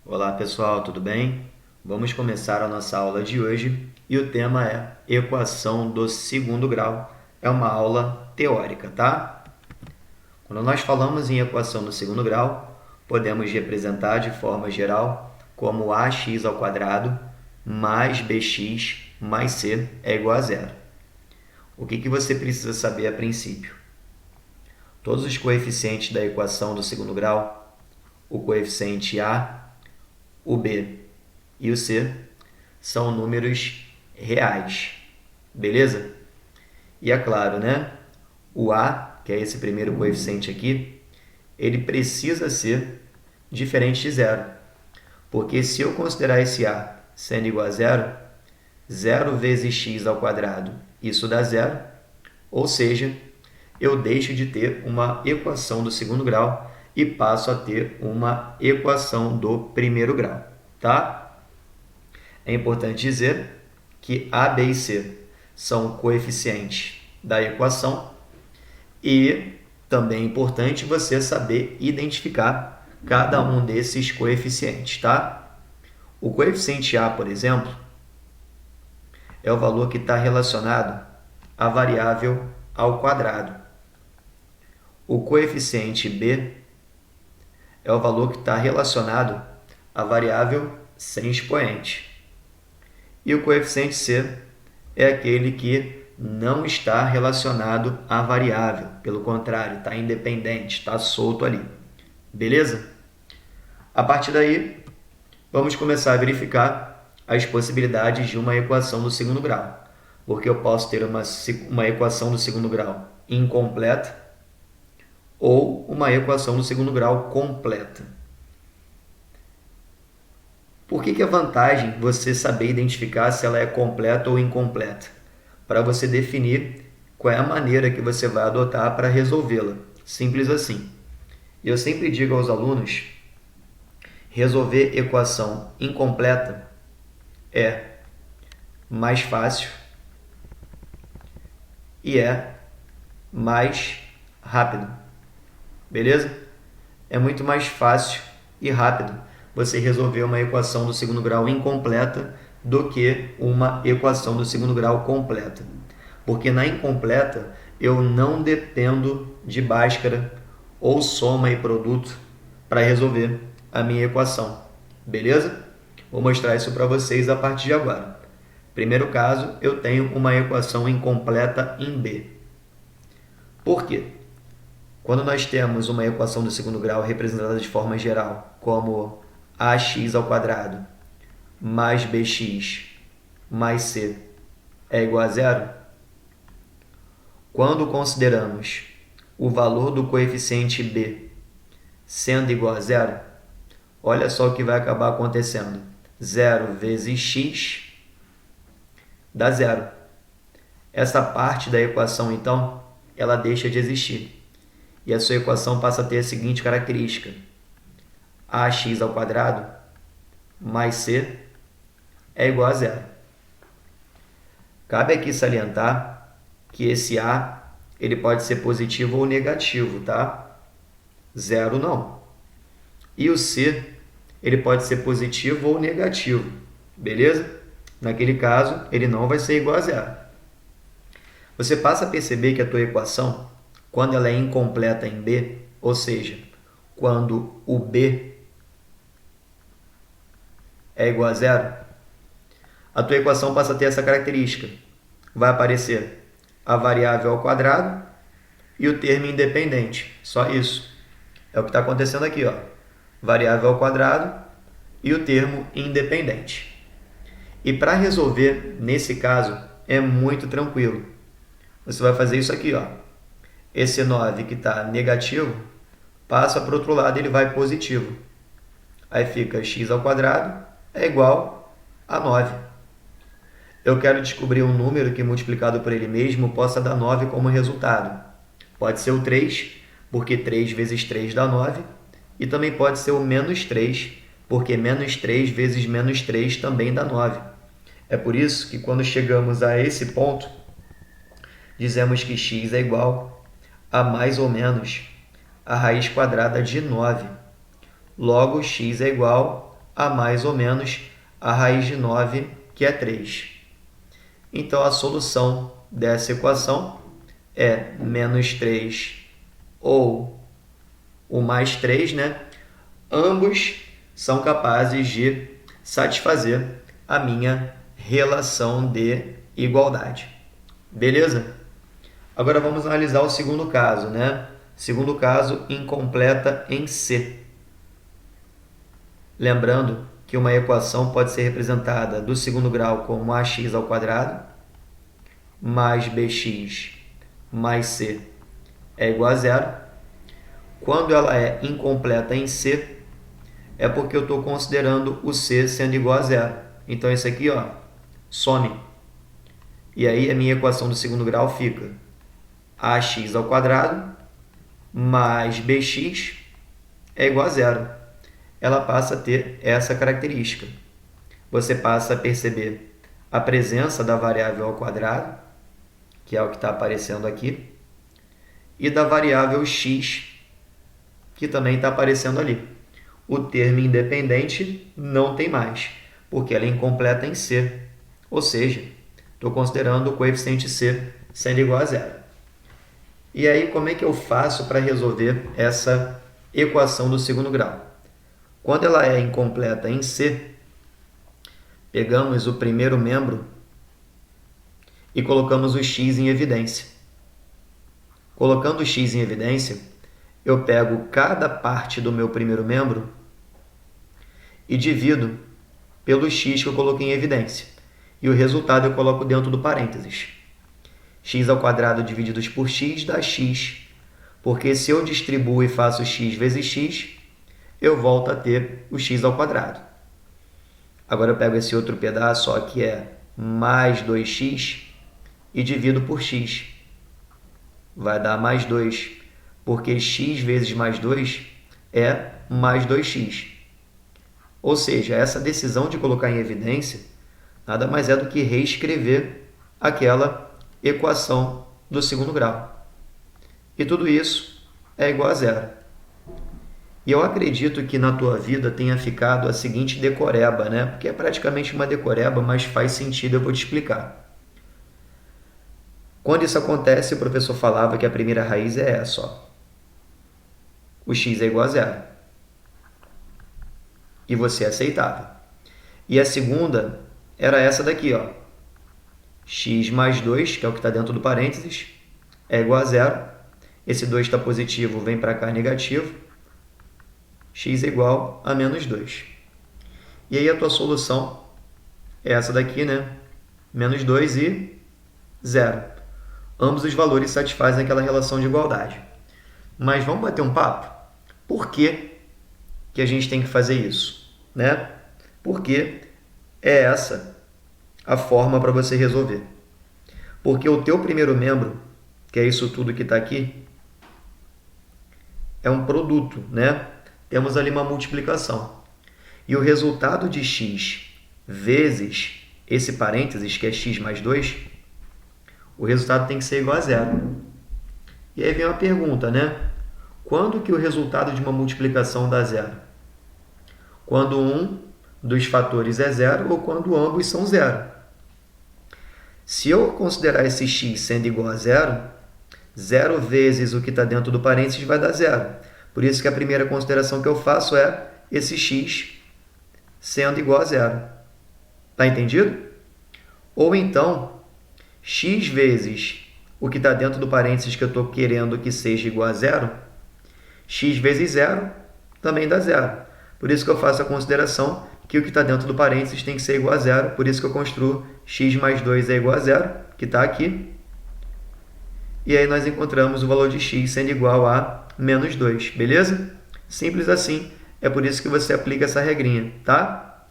Olá pessoal, tudo bem? Vamos começar a nossa aula de hoje e o tema é equação do segundo grau. É uma aula teórica, tá? Quando nós falamos em equação do segundo grau, podemos representar de forma geral como ax ao quadrado mais bx mais c é igual a zero. O que você precisa saber a princípio? Todos os coeficientes da equação do segundo grau, o coeficiente a, o b e o c, são números reais, beleza? E é claro, né? O a, que é esse primeiro coeficiente aqui, ele precisa ser diferente de zero. Porque se eu considerar esse a sendo igual a zero, 0 vezes x ao quadrado, isso dá zero. Ou seja, eu deixo de ter uma equação do segundo grau e passo a ter uma equação do primeiro grau, tá? É importante dizer que a, b e c são coeficientes da equação e também é importante você saber identificar cada um desses coeficientes, tá? O coeficiente a, por exemplo, é o valor que está relacionado à variável ao quadrado. O coeficiente b é o valor que está relacionado à variável sem expoente. E o coeficiente c é aquele que não está relacionado à variável. Pelo contrário, está independente, está solto ali. Beleza? A partir daí, vamos começar a verificar as possibilidades de uma equação do segundo grau. Porque eu posso ter uma equação do segundo grau incompleta ou uma equação do segundo grau completa. Por que é vantagem você saber identificar se ela é completa ou incompleta? Para você definir qual é a maneira que você vai adotar para resolvê-la. Simples assim. Eu sempre digo aos alunos, resolver equação incompleta é mais fácil e é mais rápido. Beleza? É muito mais fácil e rápido você resolver uma equação do segundo grau incompleta do que uma equação do segundo grau completa. Porque na incompleta eu não dependo de Bhaskara ou soma e produto para resolver a minha equação. Beleza? Vou mostrar isso para vocês a partir de agora. Primeiro caso, eu tenho uma equação incompleta em B. Por quê? Quando nós temos uma equação do segundo grau representada de forma geral, como ax ao quadrado mais bx mais c é igual a zero, quando consideramos o valor do coeficiente b sendo igual a zero, olha só o que vai acabar acontecendo. 0 vezes x dá zero. Essa parte da equação, então, ela deixa de existir. E a sua equação passa a ter a seguinte característica. Ax ao quadrado mais c é igual a zero. Cabe aqui salientar que esse a ele pode ser positivo ou negativo, tá? Zero não. E o c ele pode ser positivo ou negativo, beleza? Naquele caso, ele não vai ser igual a zero. Você passa a perceber que a tua equação, quando ela é incompleta em b, ou seja, quando o b é igual a zero, a tua equação passa a ter essa característica. Vai aparecer a variável ao quadrado e o termo independente. Só isso. É o que está acontecendo aqui, ó. Variável ao quadrado e o termo independente. E para resolver, nesse caso, é muito tranquilo. Você vai fazer isso aqui, ó. Esse 9 que está negativo, passa para o outro lado, ele vai positivo. Aí fica x ao quadrado é igual a 9. Eu quero descobrir um número que multiplicado por ele mesmo possa dar 9 como resultado. Pode ser o 3, porque 3 vezes 3 dá 9. E também pode ser o menos 3, porque menos 3 vezes menos 3 também dá 9. É por isso que quando chegamos a esse ponto, dizemos que x é igual a mais ou menos a raiz quadrada de 9. Logo, x é igual a mais ou menos a raiz de 9, que é 3. Então, a solução dessa equação é menos 3 ou o mais 3, né? Ambos são capazes de satisfazer a minha relação de igualdade. Beleza? Agora vamos analisar o segundo caso, né? Segundo caso, incompleta em C. Lembrando que uma equação pode ser representada do segundo grau como ax ao quadrado mais bx mais c é igual a zero. Quando ela é incompleta em C, é porque eu estou considerando o C sendo igual a zero. Então, isso aqui, ó, some. E aí, a minha equação do segundo grau fica ax ao quadrado mais bx é igual a zero. Ela passa a ter essa característica. Você passa a perceber a presença da variável ao quadrado, que é o que está aparecendo aqui, e da variável x, que também está aparecendo ali. O termo independente não tem mais, porque ela é incompleta em C. Ou seja, estou considerando o coeficiente C sendo igual a zero. E aí, como é que eu faço para resolver essa equação do segundo grau? Quando ela é incompleta em C, pegamos o primeiro membro e colocamos o x em evidência. Colocando o x em evidência, eu pego cada parte do meu primeiro membro e divido pelo x que eu coloquei em evidência. E o resultado eu coloco dentro do parênteses. X ao quadrado dividido por x dá x. Porque se eu distribuo e faço x vezes x, eu volto a ter o x ao quadrado. Agora eu pego esse outro pedaço, ó, que é mais 2x, e divido por x. Vai dar mais 2, porque x vezes mais 2 é mais 2x. Ou seja, essa decisão de colocar em evidência nada mais é do que reescrever aquela equação do segundo grau. E tudo isso é igual a zero. E eu acredito que na tua vida tenha ficado a seguinte decoreba, né? Porque é praticamente uma decoreba, mas faz sentido, eu vou te explicar. Quando isso acontece, o professor falava que a primeira raiz é essa, ó. O x é igual a zero. E você aceitava. E a segunda era essa daqui, ó. X mais 2, que é o que está dentro do parênteses, é igual a zero. Esse 2 está positivo, vem para cá negativo. X é igual a menos 2. E aí a tua solução é essa daqui, né? Menos 2 e 0. Ambos os valores satisfazem aquela relação de igualdade. Mas vamos bater um papo? Por que a gente tem que fazer isso, né? Porque é essa a forma para você resolver. Porque o teu primeiro membro, que é isso tudo que está aqui, é um produto, né? Temos ali uma multiplicação. E o resultado de x vezes esse parênteses, que é x mais 2, o resultado tem que ser igual a zero. E aí vem uma pergunta, né? Quando que o resultado de uma multiplicação dá zero? Quando um dos fatores é zero ou quando ambos são zero. Se eu considerar esse x sendo igual a zero, 0 vezes o que está dentro do parênteses vai dar zero. Por isso que a primeira consideração que eu faço é esse x sendo igual a zero. Tá entendido? Ou então, x vezes o que está dentro do parênteses que eu estou querendo que seja igual a zero, x vezes zero também dá zero. Por isso que eu faço a consideração que o que está dentro do parênteses tem que ser igual a zero. Por isso que eu construo x mais 2 é igual a zero, que está aqui. E aí nós encontramos o valor de x sendo igual a menos 2, beleza? Simples assim, é por isso que você aplica essa regrinha, tá?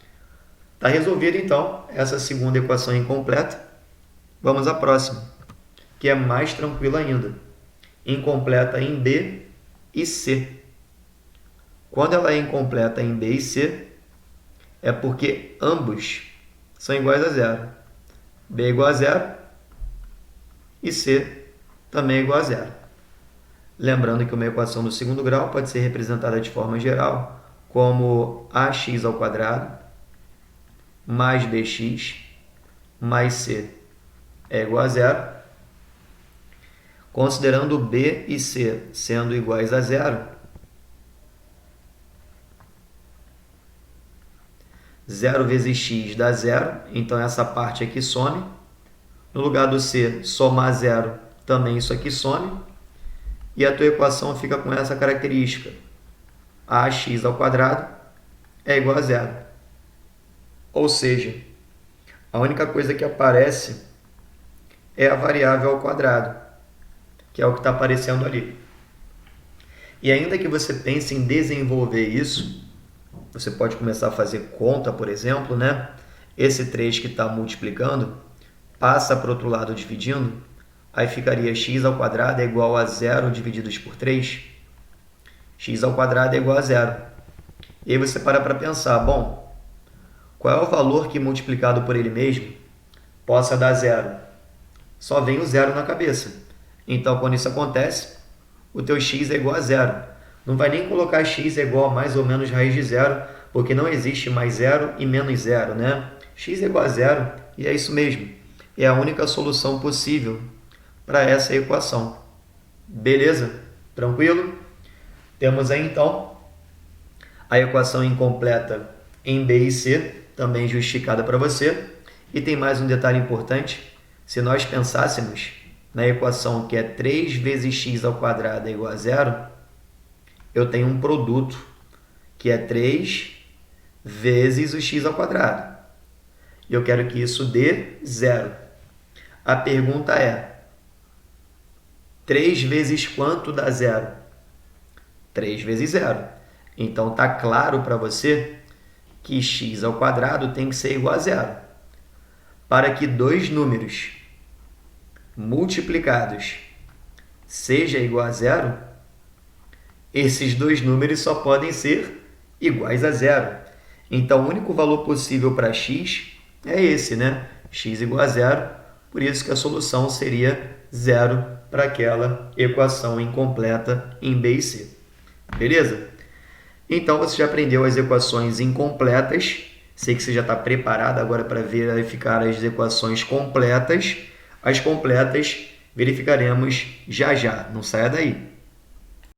Tá resolvido então essa segunda equação incompleta. Vamos à próxima, que é mais tranquila ainda. Incompleta em B e C. Quando ela é incompleta em B e C, é porque ambos são iguais a zero. B é igual a zero e C também é igual a zero. Lembrando que uma equação do segundo grau pode ser representada de forma geral como ax ao quadrado mais bx mais c é igual a zero, considerando b e c sendo iguais a zero, 0 vezes x dá zero, então essa parte aqui some. No lugar do c, somar zero, também isso aqui some. E a tua equação fica com essa característica. Ax ao quadrado é igual a zero. Ou seja, a única coisa que aparece é a variável ao quadrado, que é o que está aparecendo ali. E ainda que você pense em desenvolver isso, você pode começar a fazer conta, por exemplo, né? Esse 3 que está multiplicando, passa para o outro lado dividindo, aí ficaria x ao quadrado é igual a 0 divididos por 3. X ao quadrado é igual a zero. E aí você para pensar, bom, qual é o valor que multiplicado por ele mesmo possa dar zero? Só vem o zero na cabeça. Então, quando isso acontece, o teu x é igual a zero. Não vai nem colocar x é igual a mais ou menos raiz de zero, porque não existe mais zero e menos zero, né? X é igual a zero e é isso mesmo. É a única solução possível para essa equação. Beleza? Tranquilo? Temos aí, então, a equação incompleta em b e c, também justificada para você. E tem mais um detalhe importante. Se nós pensássemos na equação que é 3 vezes x ao quadrado é igual a zero, eu tenho um produto que é 3 vezes o x ao quadrado. E eu quero que isso dê zero. A pergunta é, 3 vezes quanto dá zero? 3 vezes zero. Então, está claro para você que x ao quadrado tem que ser igual a zero. Para que dois números multiplicados seja igual a zero, esses dois números só podem ser iguais a zero. Então, o único valor possível para x é esse, né? X igual a zero, por isso que a solução seria zero para aquela equação incompleta em b e c. Beleza? Então, você já aprendeu as equações incompletas. Sei que você já está preparado agora para verificar as equações completas. As completas verificaremos já já. Não saia daí.